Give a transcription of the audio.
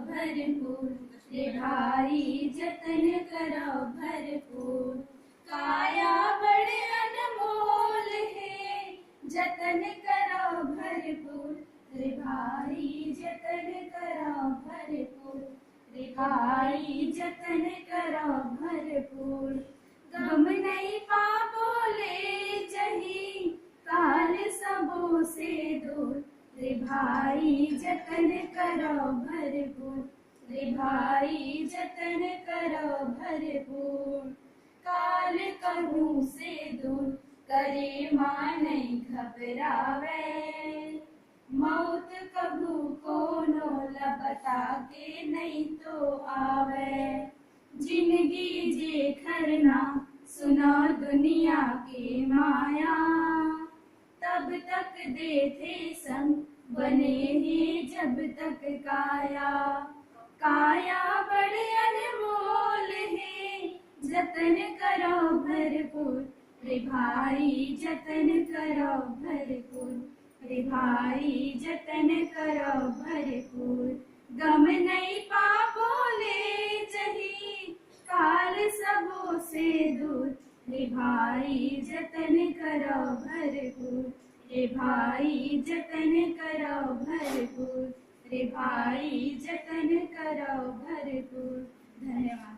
भरपूर, रे भाई जतन करो भरपूर। काया बड़े अनमोल है, जतन करो भरपूर, रे भाई जतन करो भरपूर, रे भाई जतन करो भरपूर। गम नहीं पापो ले जही, काल सबों से दूर, रे भाई जतन करो भरपूर, रे भाई जतन करो भरपूर। काल कहूँ से दूर, करे मां नहीं घबरावे, मौत कभू कोनो लबता के नहीं तो आवे। जिंदगी जे खरना सुना दुनिया के माया, तब तक देते संग बने ही जब तक काया। काया बड़े अनमोल है, जतन करो भरपूर, रे भाई जतन करो भरपूर, रे भाई जतन करो भरपूर। गम नहीं पापो ले जही, काल सबों से दूर, रे भाई जतन करो भरपूर, रे भाई जतन करो भरपूर, रे भाई जतन करो भरपूर। धन्यवाद।